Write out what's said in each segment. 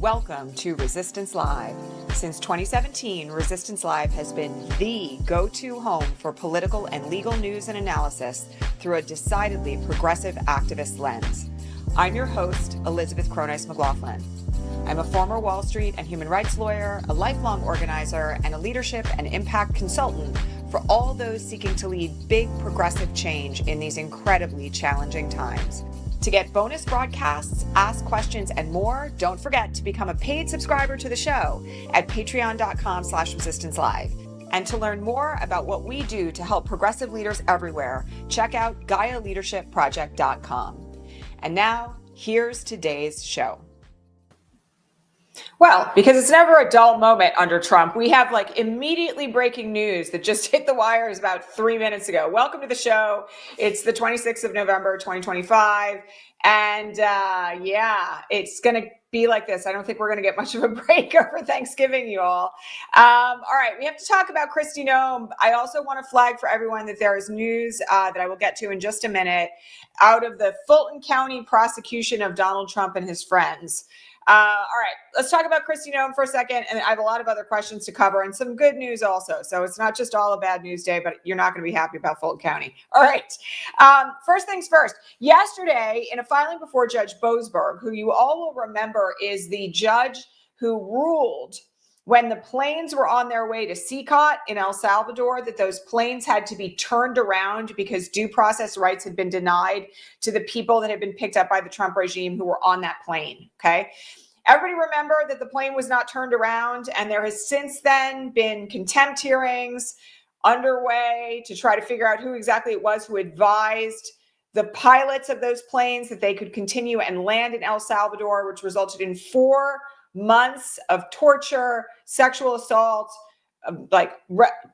Welcome to Resistance Live. Since 2017, Resistance Live has been the go-to home for political and legal news and analysis through a decidedly progressive activist lens. I'm your host, Elizabeth Cronise McLaughlin. I'm a former Wall Street and human rights lawyer, a lifelong organizer, and a leadership and impact consultant for all those seeking to lead big progressive change in these incredibly challenging times. To get bonus broadcasts, ask questions, and more, don't forget to become a paid subscriber to the show at patreon.com/resistancelive. And to learn more about what we do to help progressive leaders everywhere, check out GaiaLeadershipProject.com. And now, here's today's show. Well, because it's never a dull moment under Trump, we have immediately breaking news that just hit the wires about 3 minutes ago. Welcome to the show. It's the 26th of November, 2025. And it's going to be like this. I don't think we're going to get much of a break over Thanksgiving, you all. All right, we have to talk about Kristi Noem. I also want to flag for everyone that there is news that I will get to in just a minute out of the Fulton County prosecution of Donald Trump and his friends. All right, let's talk about Kristi Noem for a second. And I have a lot of other questions to cover and some good news also. So it's not just all a bad news day, but you're not going to be happy about Fulton County. All right. First things first. Yesterday, in a filing before Judge Boasberg, who you all will remember is the judge who ruled when the planes were on their way to CCOT in El Salvador, that those planes had to be turned around because due process rights had been denied to the people that had been picked up by the Trump regime who were on that plane, okay? Everybody remember that the plane was not turned around, and there has since then been contempt hearings underway to try to figure out who exactly it was who advised the pilots of those planes that they could continue and land in El Salvador, which resulted in 4 months of torture, sexual assault,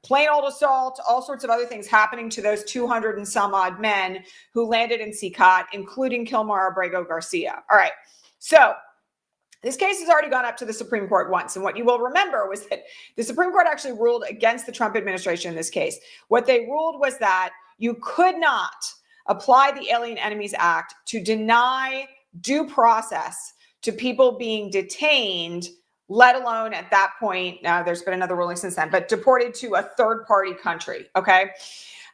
plain old assault, all sorts of other things happening to those 200 and some odd men who landed in CCOT, including Kilmar Abrego Garcia. All right, so this case has already gone up to the Supreme Court once. And what you will remember was that the Supreme Court actually ruled against the Trump administration in this case. What they ruled was that you could not apply the Alien Enemies Act to deny due process to people being detained, let alone at that point, now there's been another ruling since then, but deported to a third party country, okay?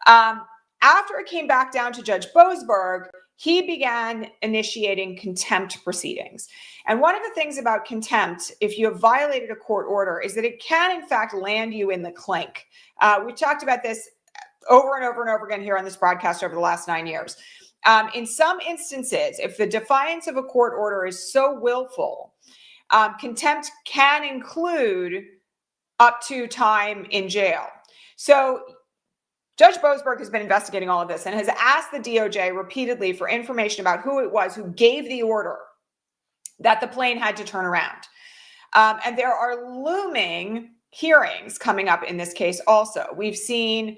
After it came back down to Judge Boasberg, he began initiating contempt proceedings. And one of the things about contempt, if you have violated a court order, is that it can in fact land you in the clink. We've talked about this over and over and over again here on this broadcast over the last 9 years. In some instances, if the defiance of a court order is so willful, contempt can include up to time in jail. So Judge Boasberg has been investigating all of this and has asked the DOJ repeatedly for information about who it was who gave the order that the plane had to turn around. And there are looming hearings coming up in this case also. We've seen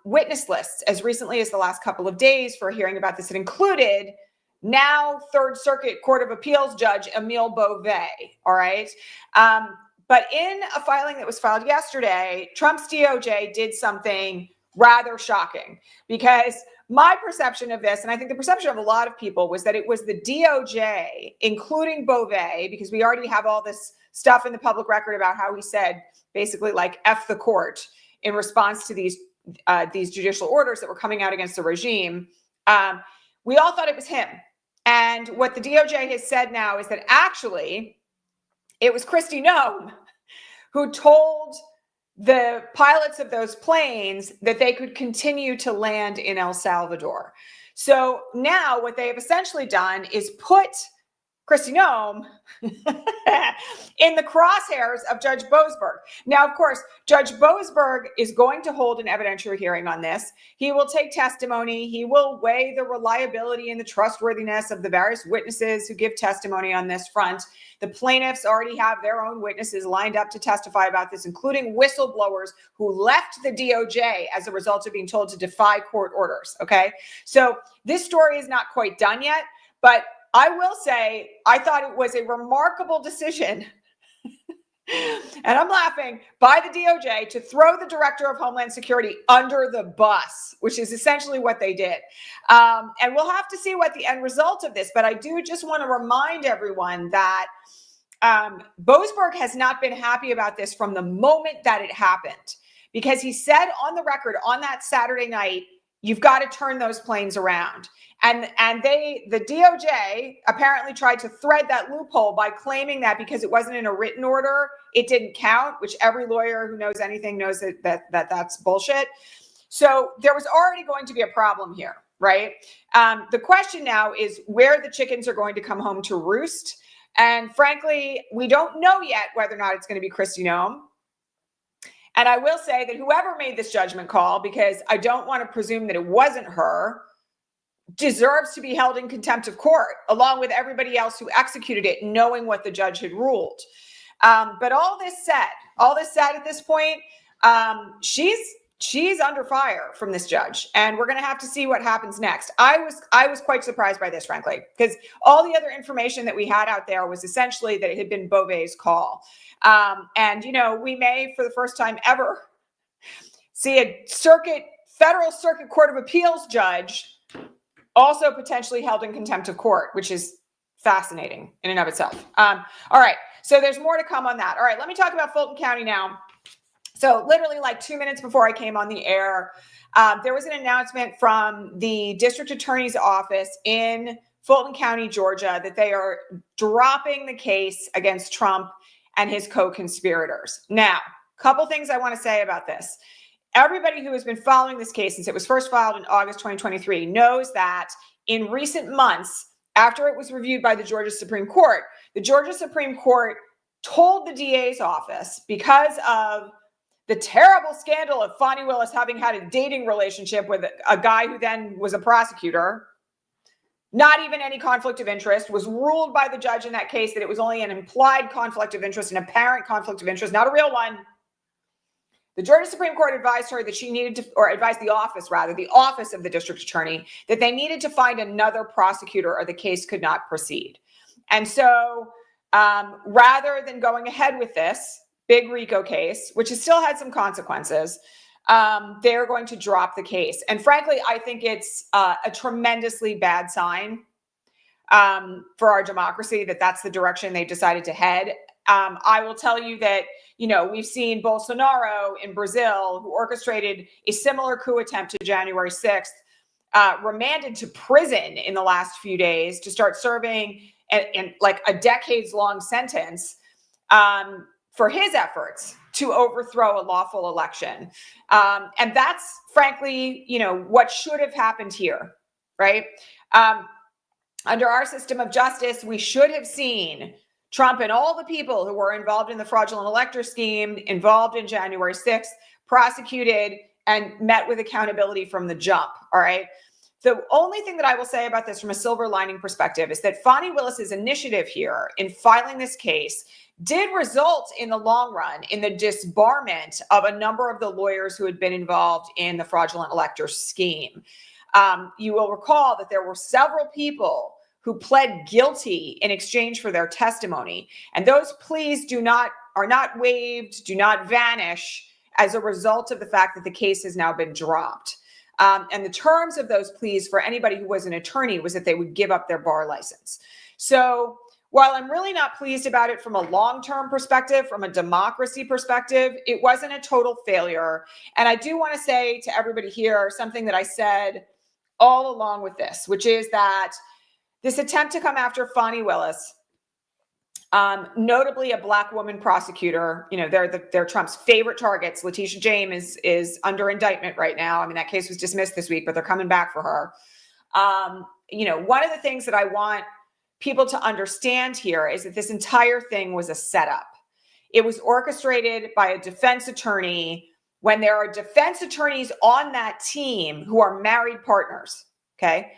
witness lists as recently as the last couple of days for a hearing about this. It included now Third Circuit Court of Appeals Judge Emile Beauvais, all right? But in a filing that was filed yesterday, Trump's DOJ did something rather shocking, because my perception of this, and I think the perception of a lot of people, was that it was the DOJ, including Beauvais, because we already have all this stuff in the public record about how he said basically F the court in response to these judicial orders that were coming out against the regime. We all thought it was him. And what the DOJ has said now is that actually it was Kristi Noem who told the pilots of those planes that they could continue to land in El Salvador. So now what they have essentially done is put Kristi Noem in the crosshairs of Judge Boasberg. Now, of course, Judge Boasberg is going to hold an evidentiary hearing on this. He will take testimony. He will weigh the reliability and the trustworthiness of the various witnesses who give testimony on this front. The plaintiffs already have their own witnesses lined up to testify about this, including whistleblowers who left the DOJ as a result of being told to defy court orders, okay? So this story is not quite done yet, but I will say, I thought it was a remarkable decision, and I'm laughing, by the DOJ to throw the director of Homeland Security under the bus, which is essentially what they did. And we'll have to see what the end result of this, but I do just want to remind everyone that Boasberg has not been happy about this from the moment that it happened, because he said on the record on that Saturday night, you've got to turn those planes around. And the DOJ apparently tried to thread that loophole by claiming that because it wasn't in a written order, it didn't count, which every lawyer who knows anything knows that that's bullshit. So there was already going to be a problem here, right? The question now is where the chickens are going to come home to roost. And frankly, we don't know yet whether or not it's going to be Kristi Noem. And I will say that whoever made this judgment call, because I don't want to presume that it wasn't her, deserves to be held in contempt of court, along with everybody else who executed it, knowing what the judge had ruled. But all this said at this point, she's under fire from this judge, and we're going to have to see what happens next. I was quite surprised by this, frankly, because all the other information that we had out there was essentially that it had been Beauvai's call. And, you know, we may, for the first time ever, see a federal circuit court of appeals judge also potentially held in contempt of court, which is fascinating in and of itself. All right, so there's more to come on that. All right, let me talk about Fulton County now. So literally like 2 minutes before I came on the air, there was an announcement from the district attorney's office in Fulton County, Georgia, that they are dropping the case against Trump and his co-conspirators. Now, a couple things I want to say about this. Everybody who has been following this case since it was first filed in August 2023 knows that in recent months, after it was reviewed by the Georgia Supreme Court, the Georgia Supreme Court told the DA's office, because of the terrible scandal of Fani Willis having had a dating relationship with a guy who then was a prosecutor, not even any conflict of interest, was ruled by the judge in that case that it was only an implied conflict of interest, an apparent conflict of interest, not a real one. The Georgia Supreme Court advised her that she needed to, or advised the office rather, the office of the district attorney, that they needed to find another prosecutor or the case could not proceed. And so rather than going ahead with this big RICO case, which has still had some consequences, they're going to drop the case. And frankly, I think it's a tremendously bad sign for our democracy that that's the direction they decided to head. I will tell you that, you know, we've seen Bolsonaro in Brazil, who orchestrated a similar coup attempt to January 6th, remanded to prison in the last few days to start serving in like a decades-long sentence for his efforts to overthrow a lawful election. And that's frankly, you know, what should have happened here, right? Under our system of justice, we should have seen Trump and all the people who were involved in the fraudulent elector scheme, involved in January 6th, prosecuted and met with accountability from the jump, all right? The only thing that I will say about this from a silver lining perspective is that Fani Willis's initiative here in filing this case did result in the long run in the disbarment of a number of the lawyers who had been involved in the fraudulent elector scheme. You will recall that there were several people who pled guilty in exchange for their testimony. And those pleas are not waived, do not vanish as a result of the fact that the case has now been dropped. And the terms of those pleas for anybody who was an attorney was that they would give up their bar license. So while I'm really not pleased about it from a long-term perspective, from a democracy perspective, it wasn't a total failure. And I do want to say to everybody here something that I said all along with this, which is that this attempt to come after Fani Willis, notably a Black woman prosecutor, you know, they're Trump's favorite targets. Letitia James is under indictment right now. I mean, that case was dismissed this week, but they're coming back for her. You know, one of the things that I want people to understand here is that this entire thing was a setup. It was orchestrated by a defense attorney when there are defense attorneys on that team who are married partners, okay,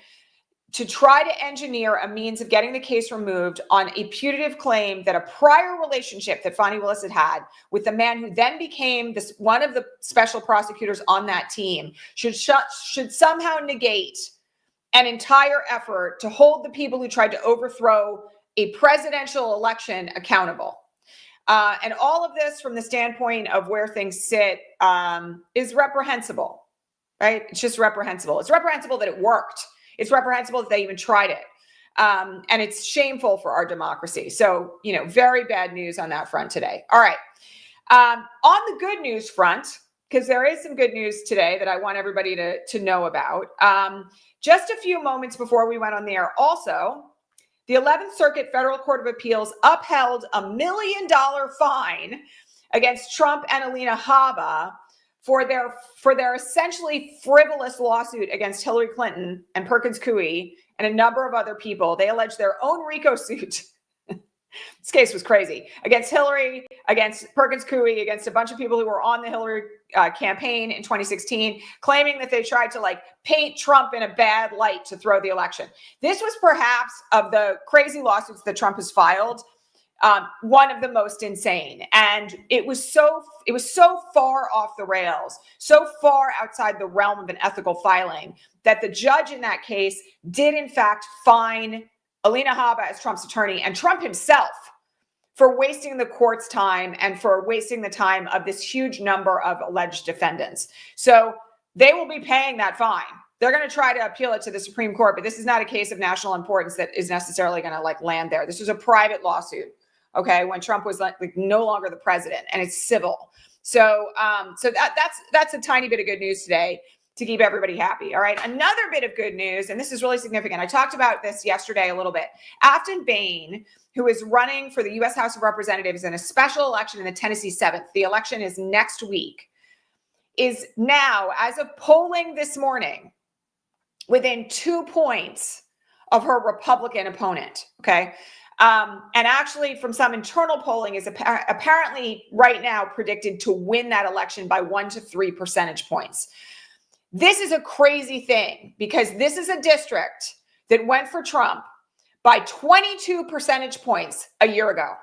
to try to engineer a means of getting the case removed on a putative claim that a prior relationship that Fani Willis had with the man who then became one of the special prosecutors on that team should somehow negate an entire effort to hold the people who tried to overthrow a presidential election accountable. And all of this from the standpoint of where things sit is reprehensible, right? It's just reprehensible. It's reprehensible that it worked. It's reprehensible that they even tried it. And it's shameful for our democracy. So, very bad news on that front today. All right. On the good news front, because there is some good news today that I want everybody to know about. Just a few moments before we went on the air, also, the 11th Circuit Federal Court of Appeals upheld a $1 million fine against Trump and Alina Habba for their essentially frivolous lawsuit against Hillary Clinton and Perkins Coie and a number of other people. They alleged their own RICO suit. This case was crazy. Against Hillary, against Perkins Coie, against a bunch of people who were on the Hillary campaign in 2016, claiming that they tried to paint Trump in a bad light to throw the election. This was perhaps, of the crazy lawsuits that Trump has filed, one of the most insane. And it was so far off the rails, so far outside the realm of an ethical filing, that the judge in that case did in fact fine Alina Habba as Trump's attorney and Trump himself for wasting the court's time and for wasting the time of this huge number of alleged defendants. So they will be paying that fine. They're going to try to appeal it to the Supreme Court, but this is not a case of national importance that is necessarily going to land there. This was a private lawsuit, okay, when Trump was no longer the president, and it's civil. So that's a tiny bit of good news today to keep everybody happy. All right. Another bit of good news, and this is really significant. I talked about this yesterday a little bit. Aftyn Behn, who is running for the U.S. House of Representatives in a special election in the Tennessee 7th, the election is next week, is now, as of polling this morning, within 2 points of her Republican opponent. Okay. And actually, from some internal polling, is apparently right now predicted to win that election by 1 to 3 percentage points. This is a crazy thing because this is a district that went for Trump by 22 percentage points a year ago.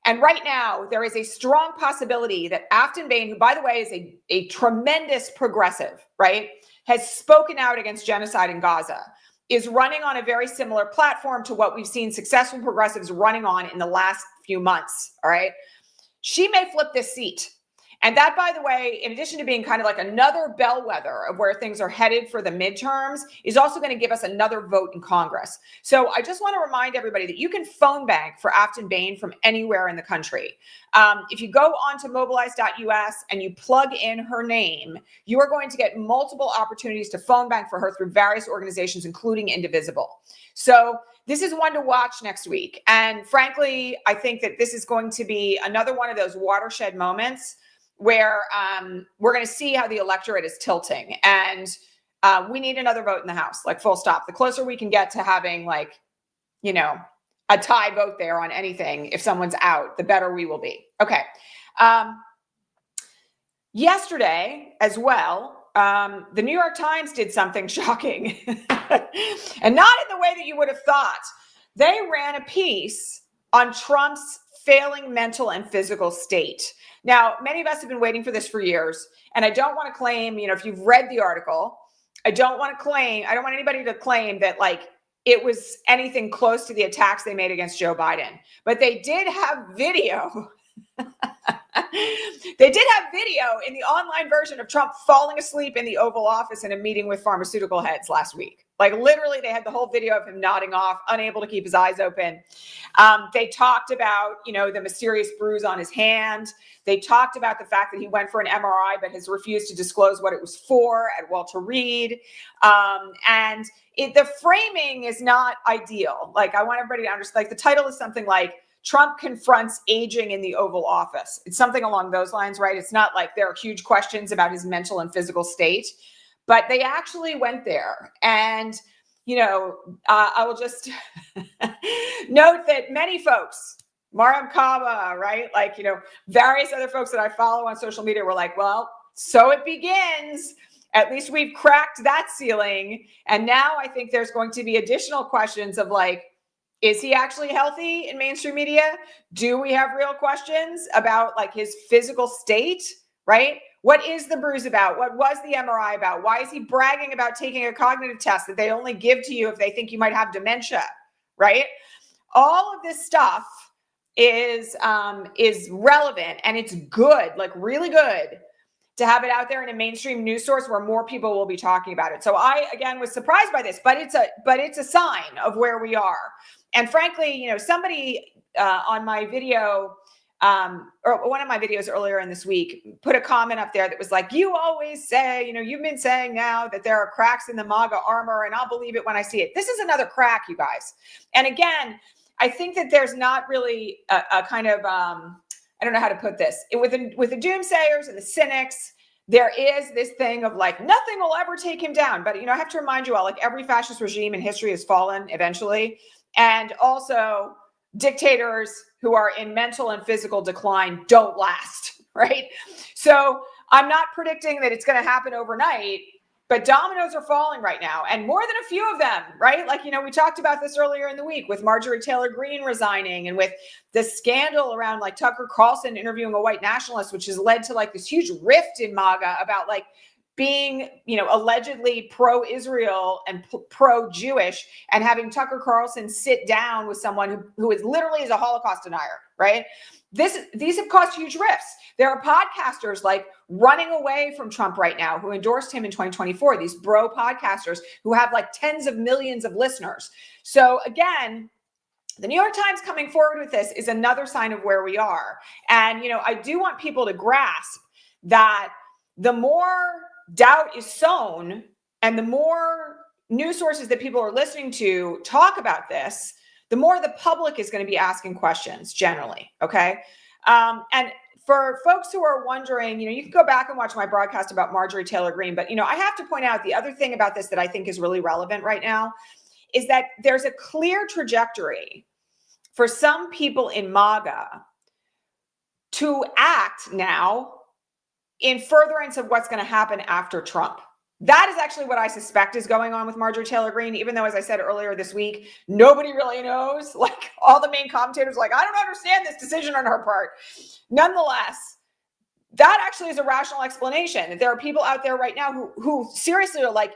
And right now, there is a strong possibility that Aftyn Behn, who, by the way, is a tremendous progressive, right, has spoken out against genocide in Gaza, is running on a very similar platform to what we've seen successful progressives running on in the last few months, all right? She may flip this seat. And that, by the way, in addition to being kind of like another bellwether of where things are headed for the midterms, is also going to give us another vote in Congress. So I just want to remind everybody that you can phone bank for Aftyn Behn from anywhere in the country. If you go on to mobilize.us and you plug in her name, you are going to get multiple opportunities to phone bank for her through various organizations, including Indivisible. So this is one to watch next week. And frankly, I think that this is going to be another one of those watershed moments where we're going to see how the electorate is tilting. And we need another vote in the House, full stop. The closer we can get to having a tie vote there on anything, if someone's out, the better we will be. Okay. Yesterday as well, the New York Times did something shocking and not in the way that you would have thought. They ran a piece on Trump's failing mental and physical state. Now, many of us have been waiting for this for years, and I don't want to claim, if you've read the article, I don't want anybody to claim that it was anything close to the attacks they made against Joe Biden, but they did have video. They did have video in the online version of Trump falling asleep in the Oval Office in a meeting with pharmaceutical heads last week. Literally, they had the whole video of him nodding off, unable to keep his eyes open. They talked about, the mysterious bruise on his hand. They talked about the fact that he went for an MRI, but has refused to disclose what it was for at Walter Reed. And the framing is not ideal. I want everybody to understand, the title is something like Trump confronts aging in the Oval Office. It's something along those lines, right? It's not like there are huge questions about his mental and physical state, but they actually went there. And, I will just note that many folks, Mariam Kaba, right? Various other folks that I follow on social media were like, well, so it begins. At least we've cracked that ceiling. And now I think there's going to be additional questions of is he actually healthy in mainstream media? Do we have real questions about his physical state, right? What is the bruise about? What was the MRI about? Why is he bragging about taking a cognitive test that they only give to you if they think you might have dementia, right? All of this stuff is relevant, and it's good, really good. to have it out there in a mainstream news source where more people will be talking about it. So I, again, was surprised by this, but it's a sign of where we are. And frankly, you know, somebody on my video, or one of my videos earlier in this week, put a comment up there that was like, you always say, you know, you've been saying now that there are cracks in the MAGA armor, and I'll believe it when I see it. This is another crack, you guys. And again, I think that there's not really a kind of, I don't know how to put this. With the doomsayers and the cynics, there is this thing of like, nothing will ever take him down. But, you know, I have to remind you all, like, every fascist regime in history has fallen eventually. And also, dictators who are in mental and physical decline don't last, right? So I'm not predicting that it's going to happen overnight, but dominoes are falling right now, and more than a few of them, right? Like, you know, we talked about this earlier in the week with Marjorie Taylor Greene resigning, and with the scandal around like Tucker Carlson interviewing a white nationalist, which has led to like this huge rift in MAGA about like being, you know, allegedly pro-Israel and pro-Jewish, and having Tucker Carlson sit down with someone who is literally a Holocaust denier, right? These have caused huge rifts. There are podcasters like running away from Trump right now who endorsed him in 2024, these bro podcasters who have like tens of millions of listeners. So again, the New York Times coming forward with this is another sign of where we are. And, you know, I do want people to grasp that the more doubt is sown and the more news sources that people are listening to talk about this, the more the public is going to be asking questions generally. Okay. And for folks who are wondering, you know, you can go back and watch my broadcast about Marjorie Taylor Greene, but, you know, I have to point out the other thing about this that I think is really relevant right now is that there's a clear trajectory for some people in MAGA to act now in furtherance of what's going to happen after Trump. That is actually what I suspect is going on with Marjorie Taylor Greene, even though, as I said earlier this week, nobody really knows. Like, all the main commentators are like, I don't understand this decision on her part. Nonetheless, that actually is a rational explanation. There are people out there right now who seriously are like,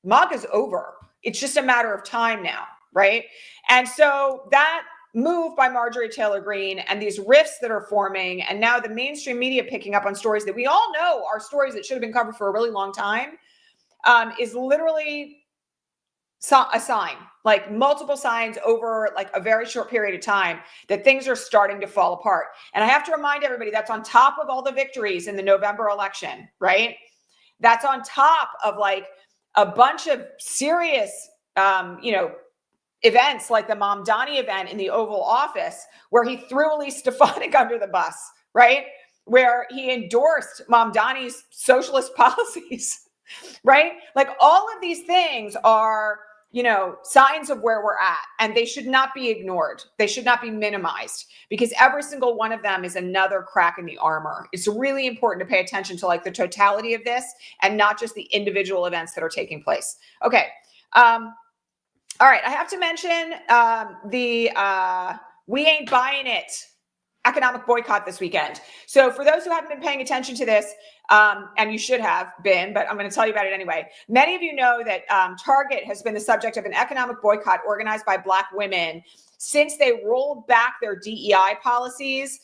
MAGA's over. It's just a matter of time now, right? And so that move by Marjorie Taylor Greene and these rifts that are forming, and now the mainstream media picking up on stories that we all know are stories that should have been covered for a really long time, is literally a sign, like multiple signs over like a very short period of time, that things are starting to fall apart. And I have to remind everybody, that's on top of all the victories in the November election, right? That's on top of like a bunch of serious, you know, events like the Mamdani event in the Oval Office, where he threw Elise Stefanik under the bus, right? Where he endorsed Mamdani's socialist policies, right? Like, all of these things are, you know, signs of where we're at, and they should not be ignored. They should not be minimized, because every single one of them is another crack in the armor. It's really important to pay attention to like the totality of this and not just the individual events that are taking place. Okay. All right, I have to mention the We Ain't Buying It economic boycott this weekend. So for those who haven't been paying attention to this, and you should have been, but I'm going to tell you about it anyway. Many of you know that Target has been the subject of an economic boycott organized by Black women since they rolled back their DEI policies,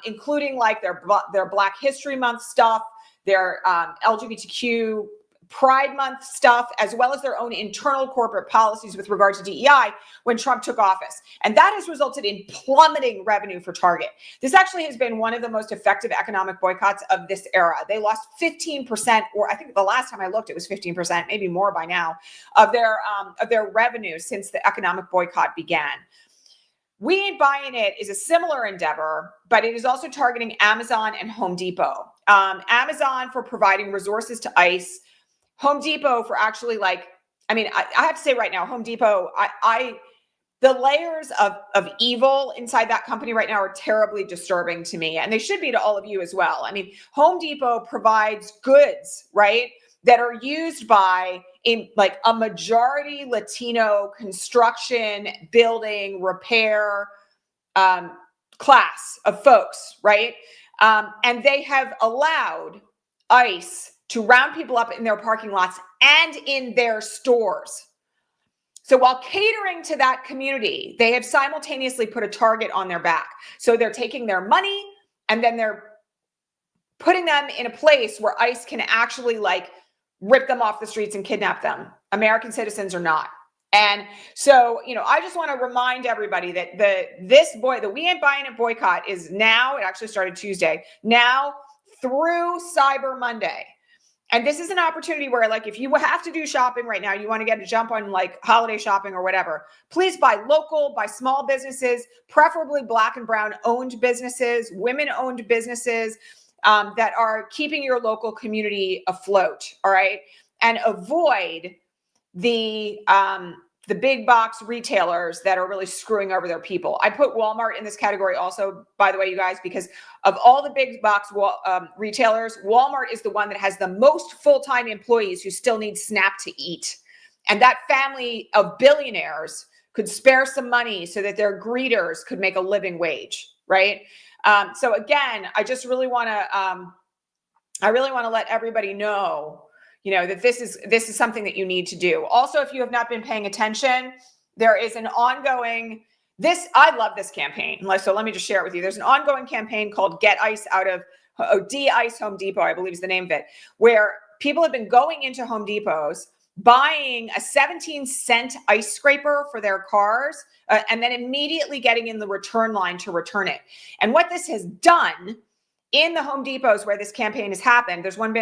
including like their Black History Month stuff, their LGBTQ Pride Month stuff, as well as their own internal corporate policies with regard to DEI when Trump took office. And that has resulted in plummeting revenue for Target. This actually has been one of the most effective economic boycotts of this era. They lost 15%, or I think the last time I looked, it was 15%, maybe more by now, of their revenue since the economic boycott began. We Ain't Buying It is a similar endeavor, but it is also targeting Amazon and Home Depot. Amazon for providing resources to ICE, Home Depot for actually like, I mean, I have to say right now, Home Depot, the layers of evil inside that company right now are terribly disturbing to me, and they should be to all of you as well. I mean, Home Depot provides goods, right, that are used by a majority Latino construction, building, repair class of folks, right? And they have allowed ICE to round people up in their parking lots and in their stores. So while catering to that community, they have simultaneously put a target on their back. So they're taking their money and then they're putting them in a place where ICE can actually like rip them off the streets and kidnap them. American citizens are not. And so, you know, I just want to remind everybody that the We Ain't Buying It boycott is now, it actually started Tuesday, now through Cyber Monday. And this is an opportunity where, like, if you have to do shopping right now, you want to get a jump on like holiday shopping or whatever, please buy local, buy small businesses, preferably Black and brown owned businesses, women owned businesses that are keeping your local community afloat. All right. And avoid the big box retailers that are really screwing over their people. I put Walmart in this category also, by the way, you guys, because of all the big box retailers, Walmart is the one that has the most full-time employees who still need SNAP to eat. And that family of billionaires could spare some money so that their greeters could make a living wage, right? So again, I just really want to, let everybody know, you know, that this is something that you need to do. Also, if you have not been paying attention, there is an ongoing, I love this campaign. So let me just share it with you. There's an ongoing campaign called Get ICE Out of, De-ICE Home Depot, I believe is the name of it, where people have been going into Home Depots, buying a 17-cent ice scraper for their cars, and then immediately getting in the return line to return it. And what this has done in the Home Depots where this campaign has happened, there's one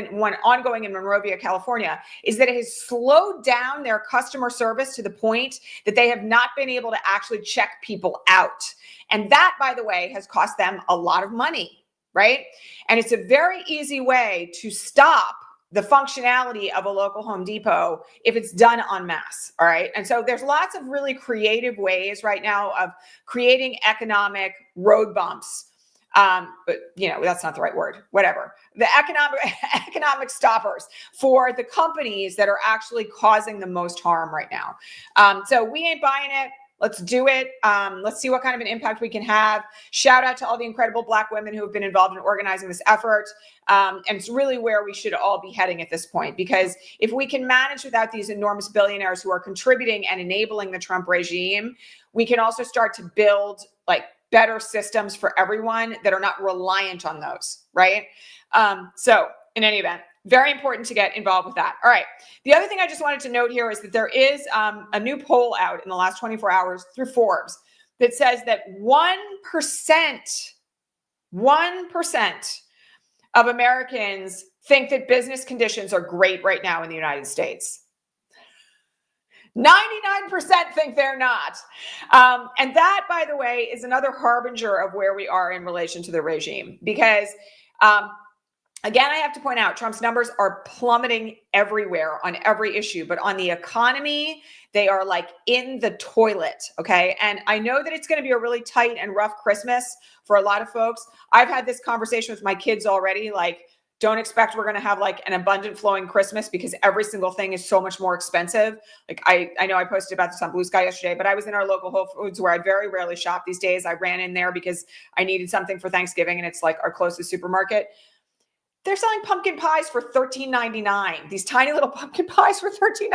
ongoing in Monrovia, California, is that it has slowed down their customer service to the point that they have not been able to actually check people out. And that, by the way, has cost them a lot of money, right? And it's a very easy way to stop the functionality of a local Home Depot if it's done en masse, all right? And so there's lots of really creative ways right now of creating economic road bumps. But you know, that's not the right word, whatever. The economic stoppers for the companies that are actually causing the most harm right now. So we ain't buying it. Let's do it. Let's see what kind of an impact we can have. Shout out to all the incredible Black women who have been involved in organizing this effort. And it's really where we should all be heading at this point, because if we can manage without these enormous billionaires who are contributing and enabling the Trump regime, we can also start to build like better systems for everyone that are not reliant on those, right? So in any event, very important to get involved with that. All right. The other thing I just wanted to note here is that there is a new poll out in the last 24 hours through Forbes that says that 1% of Americans think that business conditions are great right now in the United States. 99% think they're not. And that, by the way, is another harbinger of where we are in relation to the regime. Because, again, I have to point out, Trump's numbers are plummeting everywhere on every issue. But on the economy, they are like in the toilet, okay? And I know that it's going to be a really tight and rough Christmas for a lot of folks. I've had this conversation with my kids already, like, don't expect we're going to have like an abundant flowing Christmas because every single thing is so much more expensive. Like I know I posted about this on Blue Sky yesterday, but I was in our local Whole Foods where I very rarely shop these days. I ran in there because I needed something for Thanksgiving and it's like our closest supermarket. They're selling pumpkin pies for $13.99. These tiny little pumpkin pies for $13.99.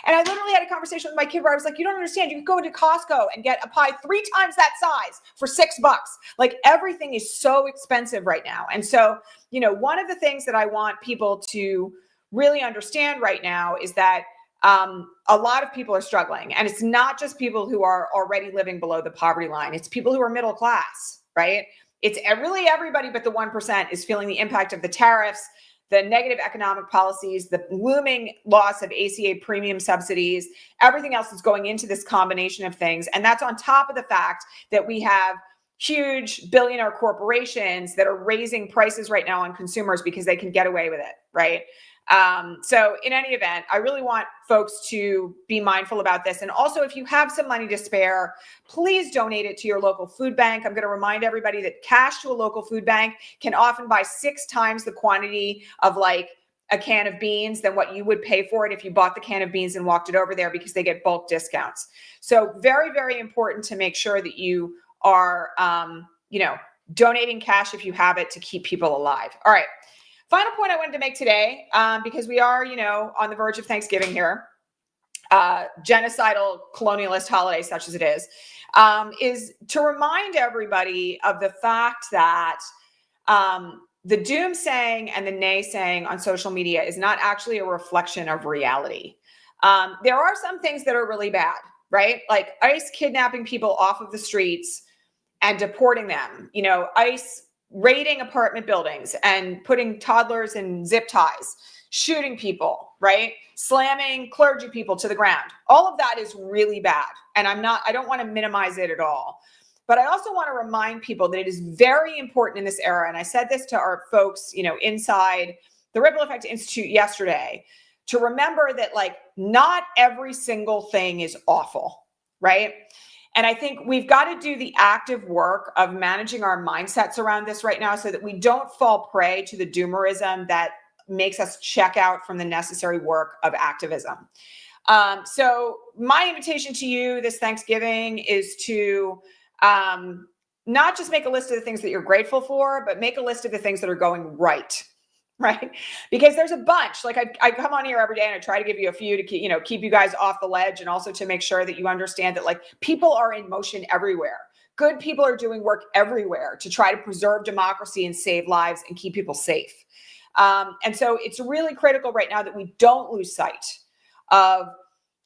And I literally had a conversation with my kid where I was like, you don't understand. You can go into Costco and get a pie 3 times that size for $6. Like everything is so expensive right now. And so, you know, one of the things that I want people to really understand right now is that a lot of people are struggling. And it's not just people who are already living below the poverty line. It's people who are middle class, right? It's really everybody but the 1% is feeling the impact of the tariffs, the negative economic policies, the looming loss of ACA premium subsidies, everything else that's going into this combination of things. And that's on top of the fact that we have huge billionaire corporations that are raising prices right now on consumers because they can get away with it, right? So in any event, I really want folks to be mindful about this. And also, if you have some money to spare, please donate it to your local food bank. I'm going to remind everybody that cash to a local food bank can often buy 6 times the quantity of like a can of beans than what you would pay for it if you bought the can of beans and walked it over there, because they get bulk discounts. So very, very important to make sure that you are, donating cash if you have it to keep people alive. All right. Final point I wanted to make today, because we are, on the verge of Thanksgiving here, genocidal colonialist holiday such as it is to remind everybody of the fact that the doomsaying and the naysaying on social media is not actually a reflection of reality. There are some things that are really bad, right? Like ICE kidnapping people off of the streets and deporting them, ICE raiding apartment buildings and putting toddlers in zip ties, shooting people, right? Slamming clergy people to the ground. All of that is really bad. And I don't want to minimize it at all. But I also want to remind people that it is very important in this era. And I said this to our folks, inside the Ripple Effect Institute yesterday, to remember that like not every single thing is awful, right? And I think we've got to do the active work of managing our mindsets around this right now so that we don't fall prey to the doomerism that makes us check out from the necessary work of activism. So my invitation to you this Thanksgiving is to not just make a list of the things that you're grateful for, but make a list of the things that are going right. Right? Because there's a bunch. Like I come on here every day and I try to give you a few to keep you guys off the ledge, and also to make sure that you understand that like people are in motion everywhere. Good people are doing work everywhere to try to preserve democracy and save lives and keep people safe. And so it's really critical right now that we don't lose sight of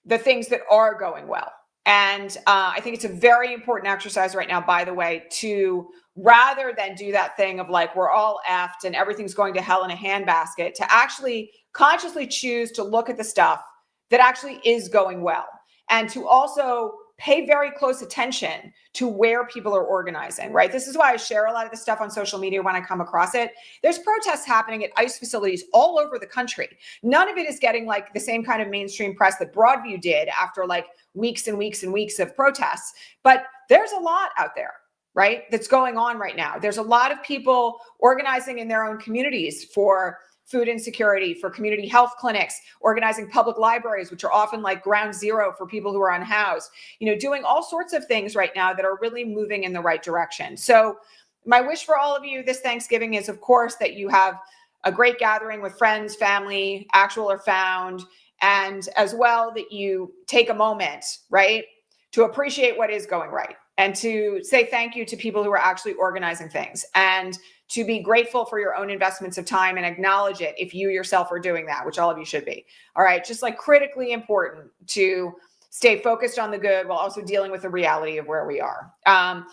the things that are going well. And I think it's a very important exercise right now, by the way, to rather than do that thing of like, we're all effed and everything's going to hell in a handbasket, to actually consciously choose to look at the stuff that actually is going well. And to also pay very close attention to where people are organizing, right? This is why I share a lot of this stuff on social media when I come across it. There's protests happening at ICE facilities all over the country. None of it is getting like the same kind of mainstream press that Broadview did after like weeks and weeks and weeks of protests. But there's a lot out there, right, that's going on right now. There's a lot of people organizing in their own communities for food insecurity, for community health clinics, organizing public libraries, which are often like ground zero for people who are unhoused, doing all sorts of things right now that are really moving in the right direction. So my wish for all of you this Thanksgiving is, of course, that you have a great gathering with friends, family, actual or found, and as well that you take a moment, right, to appreciate what is going right and to say thank you to people who are actually organizing things, and to be grateful for your own investments of time and acknowledge it if you yourself are doing that, which all of you should be. All right. Just like critically important to stay focused on the good while also dealing with the reality of where we are. And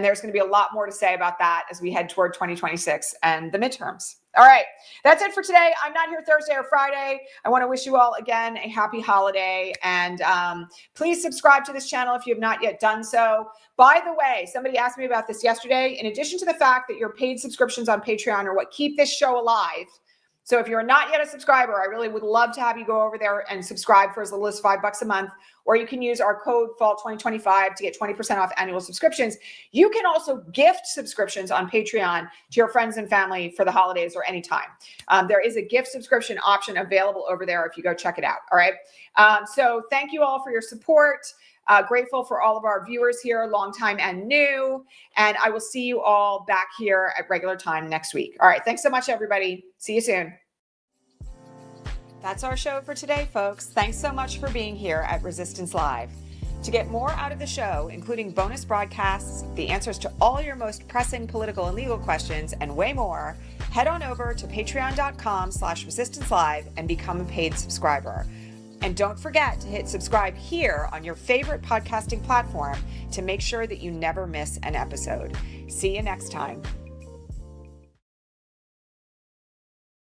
there's going to be a lot more to say about that as we head toward 2026 and the midterms. All right. That's it for today. I'm not here Thursday or Friday. I want to wish you all again a happy holiday. And please subscribe to this channel if you have not yet done so. By the way, somebody asked me about this yesterday. In addition to the fact that your paid subscriptions on Patreon are what keep this show alive. So if you're not yet a subscriber, I really would love to have you go over there and subscribe for as little as $5 a month, or you can use our code FALL2025 to get 20% off annual subscriptions. You can also gift subscriptions on Patreon to your friends and family for the holidays or anytime. There is a gift subscription option available over there if you go check it out. All right. So thank you all for your support. Grateful for all of our viewers here, long time and new. And I will see you all back here at regular time next week. All right. Thanks so much, everybody. See you soon. That's our show for today, folks. Thanks so much for being here at Resistance Live. To get more out of the show, including bonus broadcasts, the answers to all your most pressing political and legal questions, and way more, head on over to patreon.com/resistancelive and become a paid subscriber. And don't forget to hit subscribe here on your favorite podcasting platform to make sure that you never miss an episode. See you next time.